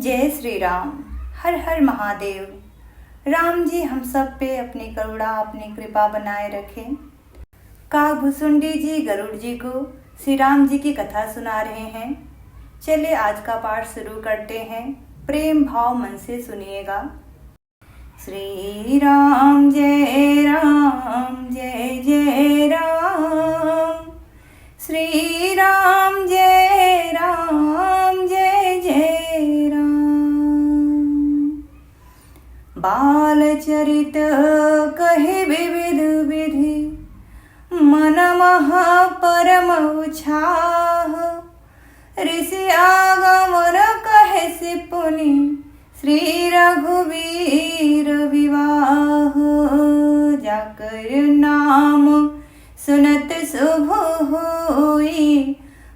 जय श्री राम। हर हर महादेव। राम जी हम सब पे अपनी करुणा अपनी कृपा बनाए रखें। कागभुसुंडी जी गरुड़ जी को श्री राम जी की कथा सुना रहे हैं। चलिए आज का पाठ शुरू करते हैं। प्रेम भाव मन से सुनिएगा। श्री राम जय जय राम। श्री राम जय जय राम। बाल चरित कहे विविध विधि मन महा परम उछाह। ऋषि आगमन कहे से पुनि श्री रघुवीर विवाह। जाकर नाम सुनत शुभ होई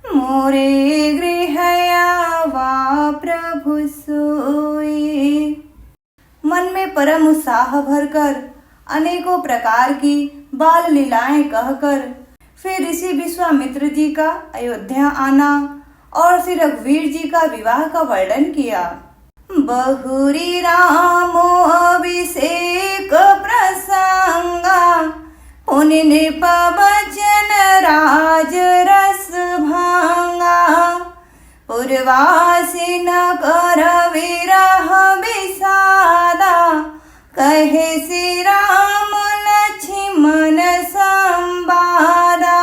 मोरे गृह आवा प्रभु सोई। मन में परम उत्साह भरकर अनेकों प्रकार की बाल लीलाएं कहकर फिर ऋषि विश्वामित्र जी का अयोध्या आना और श्री रघुवीर जी का विवाह का वर्णन किया। बहुरी रामो अभिषेक प्रसंगा पुनि नृप बचन राज रस भांगा। पुरवासी न कर विरह विषादा कहे श्री राम लक्ष्मण संवादा।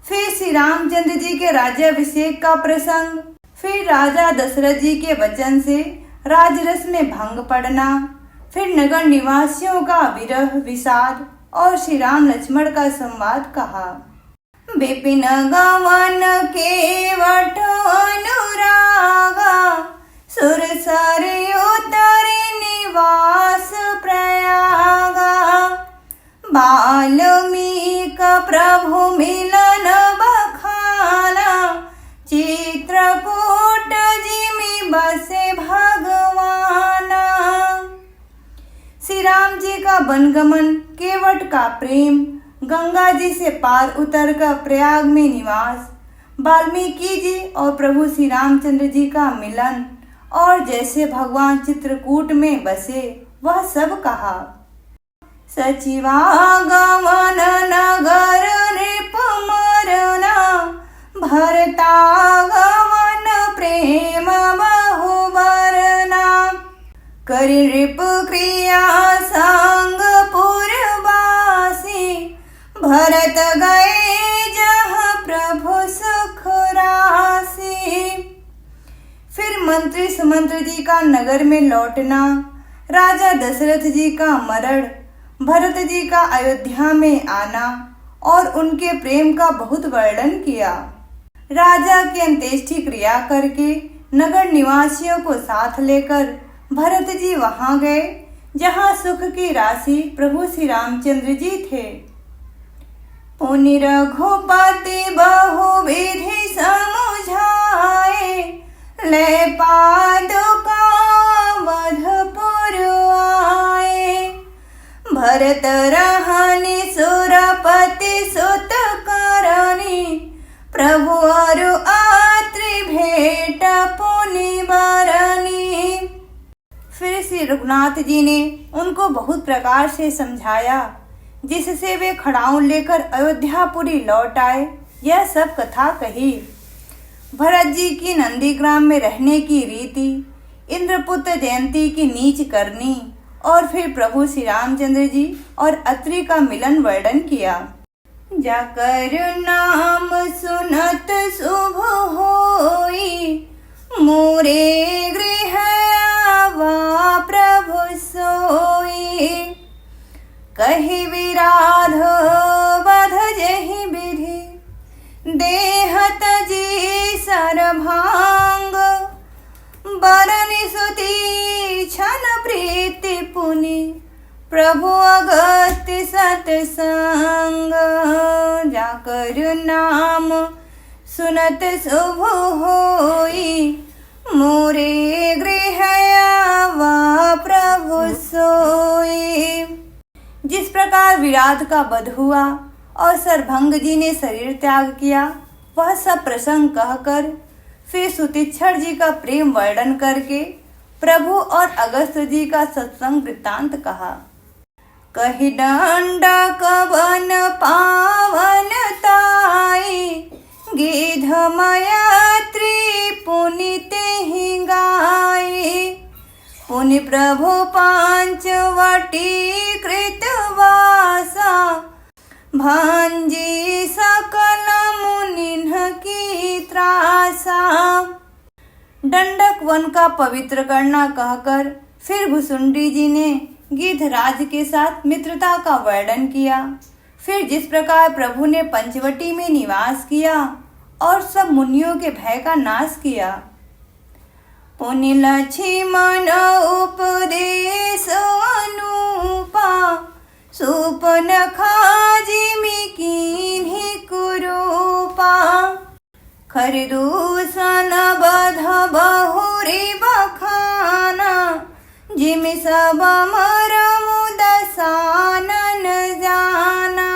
फिर श्री रामचंद्र जी के राज्याभिषेक का प्रसंग, फिर राजा दशरथ जी के वचन से राजरस में भंग पड़ना, फिर नगर निवासियों का विरह विषाद और श्री राम लक्ष्मण का संवाद कहा। विपिन गमन केवट अनुरागा सुरसर उतरि निवास प्रयागा। वाल्मीकि प्रभु मिलन बखाना चित्रकूट जिमि बसे भगवाना। श्री राम जी का वनगमन, केवट का प्रेम, गंगा जी से पार उतरकर प्रयाग में निवास, वाल्मीकि जी और प्रभु श्री रामचंद्र जी का मिलन और जैसे भगवान चित्रकूट में बसे वह सब कहा। सचिवागमन नगर नृप मरना भरतागमन प्रेम बहुबरना। करि नृप क्रिया संग पुरवासी भरत गए जहाँ प्रभु सुख राशि। फिर मंत्री सुमंत्र जी का नगर में लौटना, राजा दशरथ जी का मरण, भरत जी का अयोध्या में आना और उनके प्रेम का बहुत वर्णन किया। राजा की अंत्येष्टि क्रिया करके नगर निवासियों को साथ लेकर भरत जी वहां गए जहां सुख की राशि प्रभु श्री रामचंद्र जी थे। पुनि रघुपति बहुविधि समुझाए ले पादुका वधपुर आए। भरत रहनि सुरपति सुत करनी प्रभु अरु आत्रि भेट पुनि बरनी। फिर श्री रघुनाथ जी ने उनको बहुत प्रकार से समझाया जिससे वे खड़ाऊं लेकर अयोध्यापुरी लौट आए। यह सब कथा कही। भरत जी की नंदीग्राम में रहने की रीति, इंद्रपुत्र जयंती की नीच करनी और फिर प्रभु श्री रामचंद्र जी और अत्रि का मिलन वर्णन किया। जाकर नाम सुनत शुभ होई मोरे गृह आवा प्रभु सोई। कहि विराध बध जहि विधि देहत जी सरभांग। बरनि सुति छन प्रीति पुनि प्रभु अगस्त्य सतसंग। जाकर नाम सुनत शुभ होई मोरे गृह आवा प्रभु सोई। जिस प्रकार विराट का वध हुआ और सरभंग जी ने शरीर त्याग किया, वह सब प्रसंग कहकर फिर सुतीक्षण जी का प्रेम वर्णन करके प्रभु और अगस्त्य जी का सत्संग वृत्तांत कहा। कही दंडक वन पावन ताई, गिध मयात्री पुनिते ही गाई। पुनि प्रभु पांचवटी कृतवासा, भांजी सकल मुनिन्ह की त्रासा। दंडक वन का पवित्र करना कहकर फिर भुसुंडी जी ने गिधराज के साथ मित्रता का वर्णन किया। फिर जिस प्रकार प्रभु ने पंचवटी में निवास किया और सब मुनियों के भय का नाश किया। पुनि लक्ष्मण उपदेश अनुपा, सुपनखा जिमि कीन्हि कुरूपा। खरदूषण बध बहुरी बखाना, जिमि सब मरमु दसानन जाना।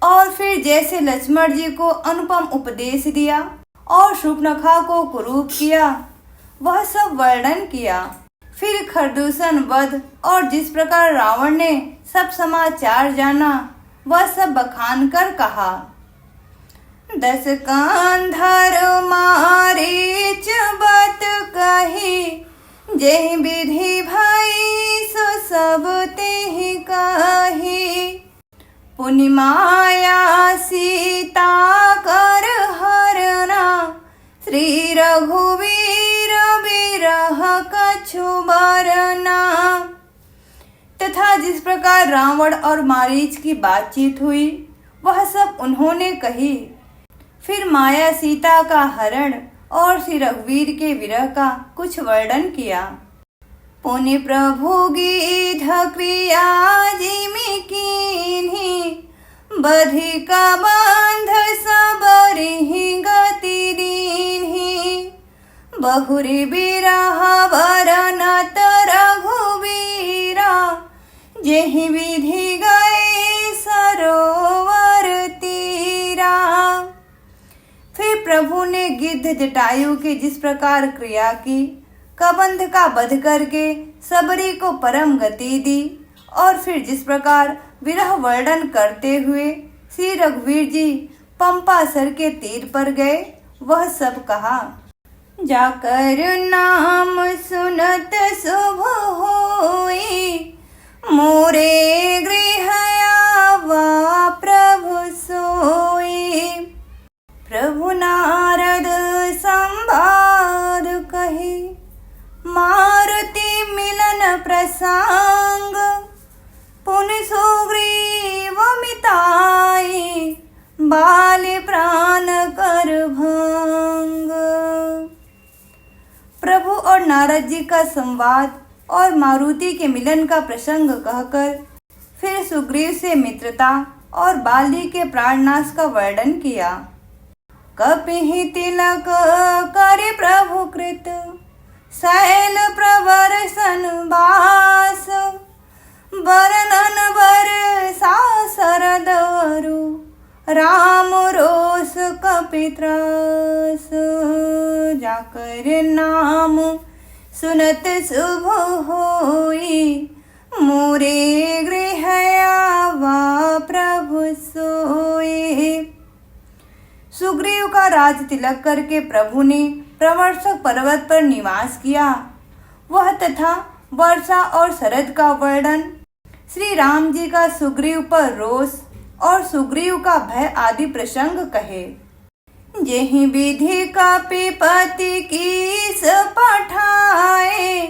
और फिर जैसे लक्ष्मण जी को अनुपम उपदेश दिया और शूर्पणखा को कुरूप किया, वह सब वर्णन किया। फिर खरदूषण वध और जिस प्रकार रावण ने सब समाचार जाना, वह सब बखान कर कहा। 10 कांधर मारीच बत कही, जेहि विधि भई सो सब तेहि कही। पुनि माया सीता कर हरना, श्री रघुवीर बिरह कछु बरना। तथा जिस प्रकार रावण और मारीच की बातचीत हुई, वह सब उन्होंने कही। फिर माया सीता का हरण और श्री रघुवीर के विरह का कुछ वर्णन किया। पुनि प्रभु गिध क्रिया जिमि कीन्हि, बधिका बांध सबरिहि गति दीन्हि। बहुरी बिरह बरनत रघुवीरा, जेहि विधि गए सरोवर तीरा। फिर प्रभु ने गिद्ध जटायु के जिस प्रकार क्रिया की, कबंध का वध करके सबरी को परम गति दी, और फिर जिस प्रकार विरह वर्णन करते हुए श्री रघुवीर जी पंपासर के तीर पर गए, वह सब कहा। जाकर नाम सुनत शुभ होई, मोरे गृह आवा प्रभु सोई। प्रभु नारद संवाद कही, मारुति मिलन प्रसंग। पुनि सुग्रीव मिताई, बालि प्राण कर भंग। प्रभु और नारद जी का संवाद और मारुति के मिलन का प्रसंग कहकर फिर सुग्रीव से मित्रता और बाली के प्राणनाश का वर्णन किया। कपिहि तिलक करे प्रभु कृत, शैल प्रवर्षन बास। बरनन बरसा शरदरु, राम रोष कपित्रास। जाकर नाम सुनत शुभ होई, मोरे गृह आवा प्रभु सोई। सुग्रीव का राज तिलक करके प्रभु ने प्रवर्षक पर्वत पर निवास किया। वह तथा वर्षा और शरद का वर्णन, श्री राम जी का सुग्रीव पर रोष और सुग्रीव का भय आदि प्रसंग कहे। जेहि विधि कपिपति कीस पठाए,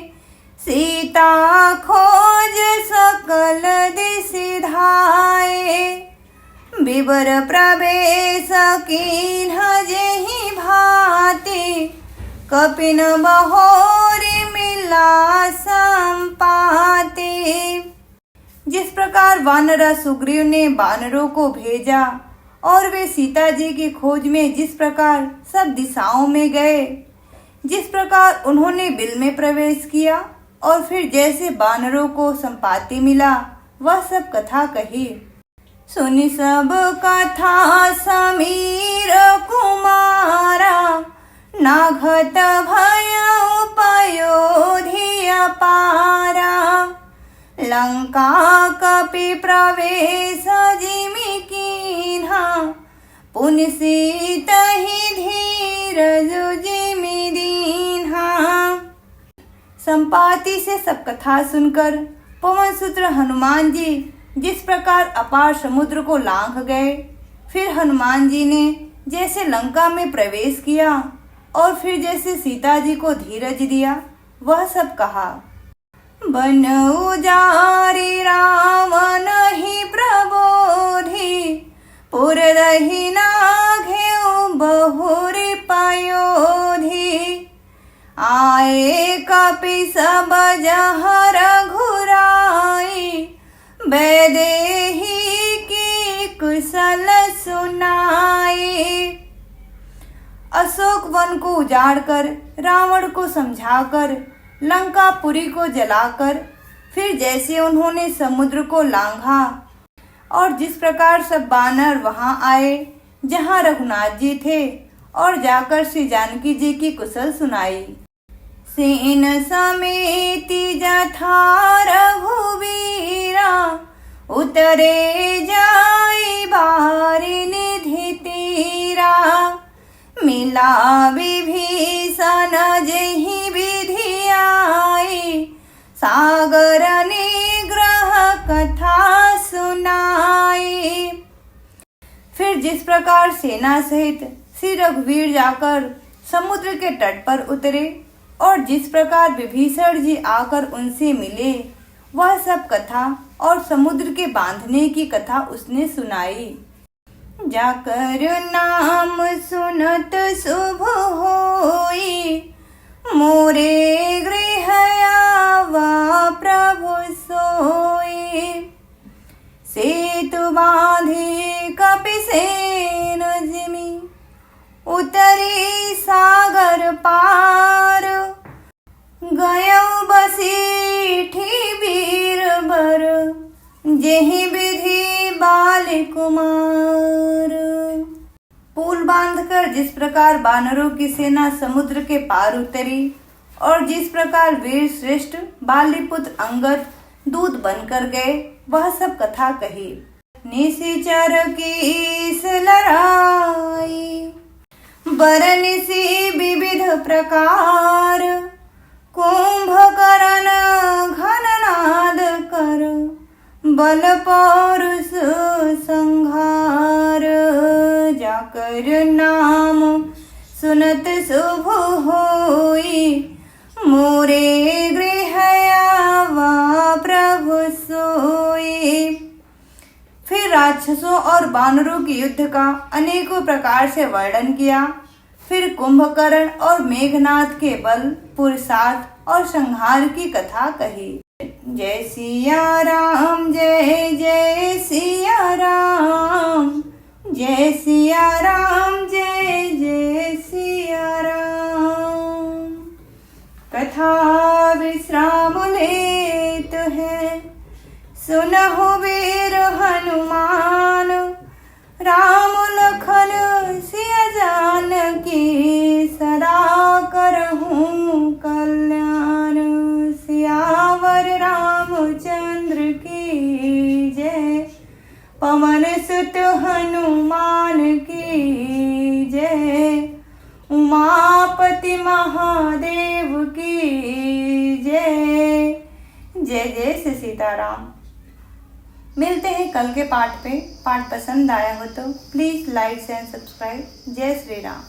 सीता खोज सकल दिशि धाए। विवर प्रवेश कीन्ह जेहि भांति, कपिन बहोरी मिला संपाति। जिस प्रकार वानरा सुग्रीव ने वानरों को भेजा और वे सीता जी की खोज में जिस प्रकार सब दिशाओं में गए, जिस प्रकार उन्होंने बिल में प्रवेश किया और फिर जैसे वानरों को संपाति मिला, वह सब कथा कही। सुनि सब कथा समीर कुमारा, नाघत भय पयोधि अपारा। लंका कपि प्रवेश जिमि कीन्हा, पुनि सीतहि धीरज जिमि दीन्हा। संपाति से सब कथा सुनकर पवनसुत हनुमान जी जिस प्रकार अपार समुद्र को लांघ गए, फिर हनुमान जी ने जैसे लंका में प्रवेश किया और फिर जैसे सीता जी को धीरज दिया, वह सब कहा। बन उजारि रावण ही प्रबोधि, पुरदहि नाघेउ बहुरि पयोधि। आए कपि सब जह रघुराई, वैदेही की कुशल सुनाई। अशोक वन को उजाड़कर, रावण को समझाकर, लंकापुरी को जलाकर, फिर जैसे उन्होंने समुद्र को लांघा और जिस प्रकार सब बानर वहां आए जहां रघुनाथ जी थे और जाकर श्री जानकी जी की कुशल सुनाई। सेन समेति जथा रघुवीरा, उतरे जाई बारि निधि तीरा। मिला विभीषण जहि विधि आई, सागर निग्रह कथा सुनाई। फिर जिस प्रकार सेना सहित श्री रघुवीर जाकर समुद्र के तट पर उतरे और जिस प्रकार विभीषण जी आकर उनसे मिले, वह सब कथा और समुद्र के बांधने की कथा उसने सुनाई। जाकर नाम सुनत शुभ होई, मोरे गृह आवा प्रभु सोई। सेतु बांधे कपिसेन जिमि, उतरी सागर पार। गयौ बसीठी बीरबर, जेहि विधि बाल कुमार। पुल बांधकर जिस प्रकार बानरों की सेना समुद्र के पार उतरी और जिस प्रकार वीर श्रेष्ठ बालीपुत्र अंगद दूत बनकर गए, वह सब कथा कही। निशिचर की लड़ाई, बरनिसी विविध प्रकार। कुंभकर्ण घननाद कर, बल पौरुष संहार। जाकर नाम सुनत शुभ होई, मोरे गृह आवा प्रभु सोई। फिर राक्षसों और बानरों के युद्ध का अनेकों प्रकार से वर्णन किया। फिर कुंभकर्ण और मेघनाद के बल, पुरुषार्थ और संहार की कथा कही। जय सिया राम, जय जय सिया राम, जय सिया राम, जय जय सिया राम। कथा विश्राम लेत है, सुनहु वीर हनुमान। राम लखन सिया जानकी, सदा करहूँ कल्याण। सियावर रामचंद्र की जय, पवन सुत हनुमान की जय। उमापति महादेव की जय। जय जय श्री सीताराम। मिलते हैं कल के पाठ पे। पाठ पसंद आया हो तो प्लीज़ लाइक एंड सब्सक्राइब। जय श्री राम।